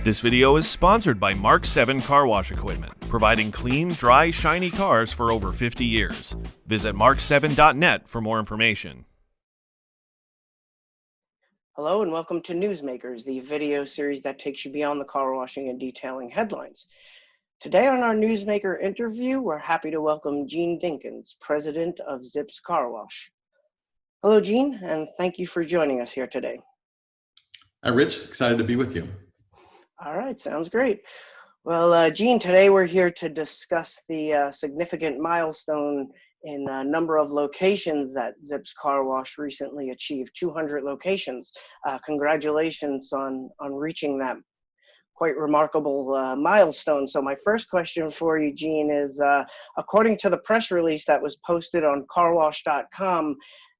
This video is sponsored by Mark 7 Car Wash Equipment, providing clean, dry, shiny cars for over 50 years. Visit mark7.net for more information. Hello and welcome to Newsmakers, the video series that takes you beyond the car washing and detailing headlines. Today on our Newsmaker interview, we're happy to welcome Gene Dinkens, president of ZIPS Car Wash. Hello, Gene, and thank you for joining us here today. Hi, Rich. Excited to be with you. All right, sounds great. Well, Gene, today we're here to discuss the significant milestone in a number of locations that ZIPS Car Wash recently achieved, 200 locations. Congratulations on reaching that quite remarkable milestone. So my first question for you, Gene, is according to the press release that was posted on carwash.com,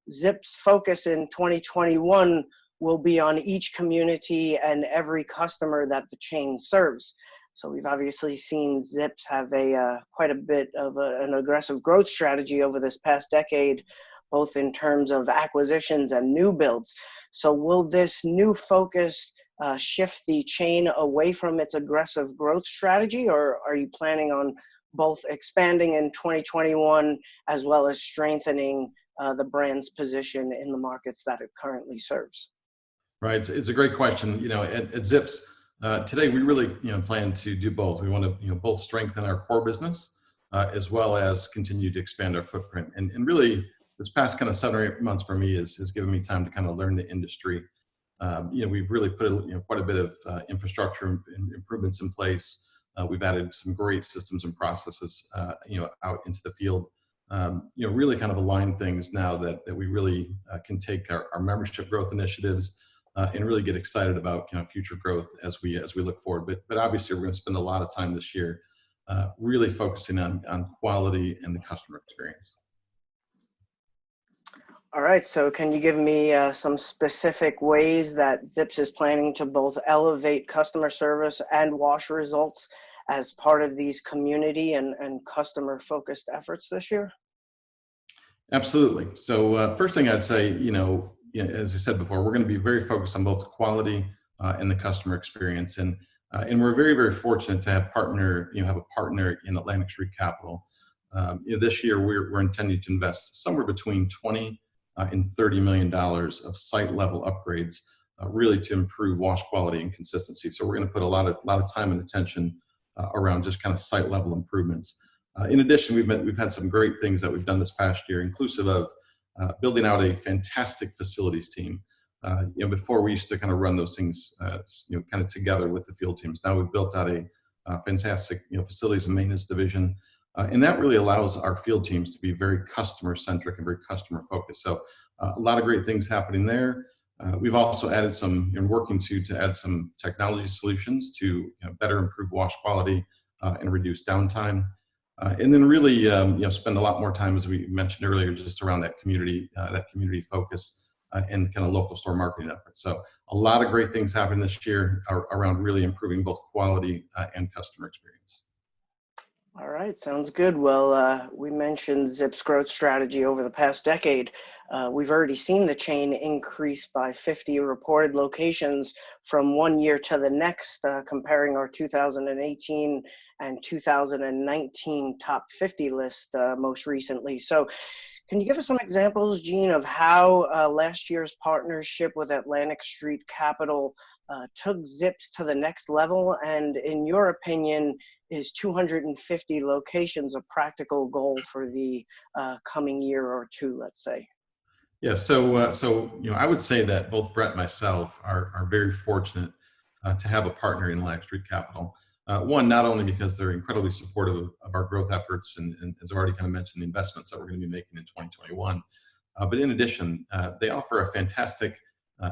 ZIPS' focus in 2021 will be on each community and every customer that the chain serves. So we've obviously seen ZIPS have quite a bit of an aggressive growth strategy over this past decade, both in terms of acquisitions and new builds. So will this new focus shift the chain away from its aggressive growth strategy, or are you planning on both expanding in 2021 as well as strengthening the brand's position in the markets that it currently serves? Right. It's a great question. You know, at ZIPS, today we really, plan to do both. We want to, both strengthen our core business as well as continue to expand our footprint. And really, this past kind of 7 or 8 months for me has given me time to kind of learn the industry. We've really put quite a bit of infrastructure improvements in place. We've added some great systems and processes, out into the field. Really kind of align things now that we really can take our membership growth initiatives and really get excited about future growth as we look forward. But obviously, we're going to spend a lot of time this year really focusing on quality and the customer experience. All right, so can you give me some specific ways that ZIPS is planning to both elevate customer service and wash results as part of these community and customer-focused efforts this year? Absolutely. So first thing I'd say, as I said before, we're going to be very focused on both quality and the customer experience, and we're very, very fortunate to have a partner in Atlantic Street Capital. This year, we're intending to invest somewhere between $20 and $30 million of site level upgrades, really to improve wash quality and consistency. So we're going to put a lot of time and attention around just kind of site level improvements. In addition, we've had some great things that we've done this past year, inclusive of building out a fantastic facilities team. Before we used to kind of run those things, kind of together with the field teams. Now we've built out a fantastic, facilities and maintenance division, and that really allows our field teams to be very customer centric and very customer focused. So a lot of great things happening there. We've also added working to add some technology solutions to better improve wash quality and reduce downtime. And then really, spend a lot more time, as we mentioned earlier, just around that community focus and kind of local store marketing efforts. So a lot of great things happening this year around really improving both quality and customer experience. All right, sounds good. Well, we mentioned ZIPS' growth strategy over the past decade. We've already seen the chain increase by 50 reported locations from one year to the next, comparing our 2018 and 2019 top 50 list most recently. So can you give us some examples, Gene, of how last year's partnership with Atlantic Street Capital took ZIPS to the next level? And in your opinion, is 250 locations a practical goal for the coming year or two, let's say? Yeah, so I would say that both Brett and myself are very fortunate to have a partner in Atlantic Street Capital. One, not only because they're incredibly supportive of our growth efforts, and as I've already kind of mentioned, the investments that we're going to be making in 2021, but in addition, they offer a fantastic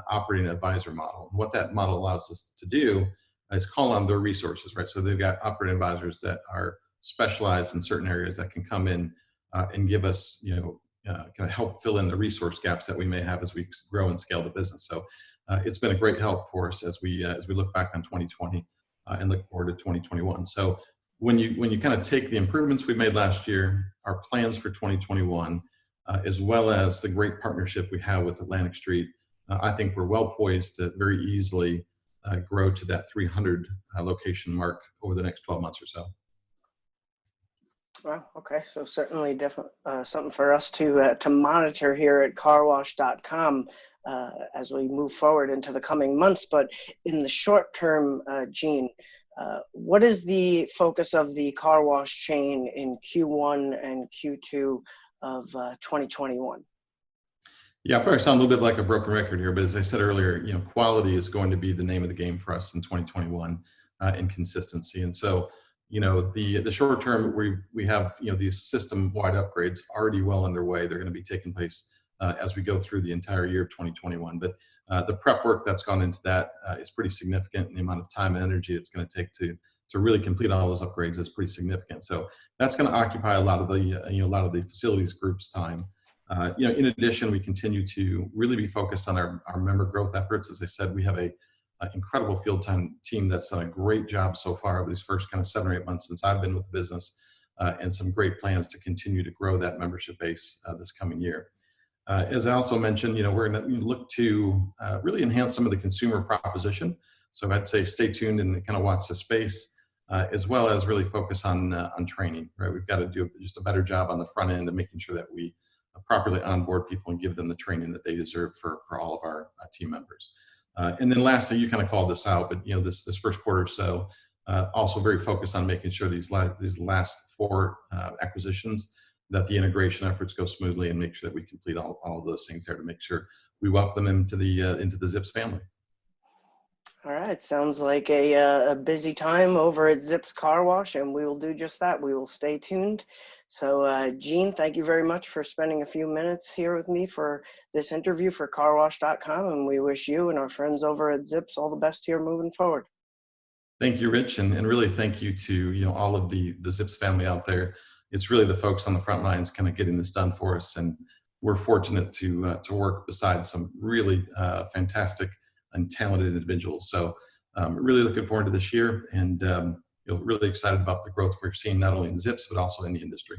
operating advisor model. What that model allows us to do is call on their resources, right? So they've got operating advisors that are specialized in certain areas that can come in and give us, kind of help fill in the resource gaps that we may have as we grow and scale the business. So it's been a great help for us as we look back on 2020 and look forward to 2021. So when you kind of take the improvements we made last year, our plans for 2021, as well as the great partnership we have with Atlantic Street, I think we're well poised to very easily grow to that 300 location mark over the next 12 months or so. Well, okay, so certainly different, something for us to monitor here at carwash.com as we move forward into the coming months. But in the short term, Gene, what is the focus of the car wash chain in Q1 and Q2 of 2021? Yeah, I probably sound a little bit like a broken record here, but as I said earlier, quality is going to be the name of the game for us in 2021, and consistency. And so, the short term, we have these system-wide upgrades already well underway. They're going to be taking place as we go through the entire year of 2021. But the prep work that's gone into that is pretty significant, and the amount of time and energy it's going to take to really complete all those upgrades is pretty significant. So that's going to occupy a lot of the facilities group's time. In addition, we continue to really be focused on our member growth efforts. As I said, we have a incredible field time team that's done a great job so far of these first kind of 7 or 8 months since I've been with the business, and some great plans to continue to grow that membership base this coming year. As I also mentioned, we're going to look to really enhance some of the consumer proposition. So I'd say stay tuned and kind of watch the space, as well as really focus on training. Right, we've got to do just a better job on the front end of making sure that we properly onboard people and give them the training that they deserve for all of our team members. And then lastly, you kind of called this out, but this first quarter or so, also very focused on making sure these last 4 acquisitions, that the integration efforts go smoothly, and make sure that we complete all of those things there to make sure we welcome them into the ZIPS family. All right, sounds like a busy time over at ZIPS Car Wash, and we will do just that. We will stay tuned. So, Gene, thank you very much for spending a few minutes here with me for this interview for carwash.com, and we wish you and our friends over at ZIPS all the best here moving forward. Thank you, Rich, and really thank you to all of the ZIPS family out there. It's really the folks on the front lines kind of getting this done for us, and we're fortunate to work beside some really fantastic and talented individuals. So really looking forward to this year, and really excited about the growth we're seeing not only in ZIPS but also in the industry.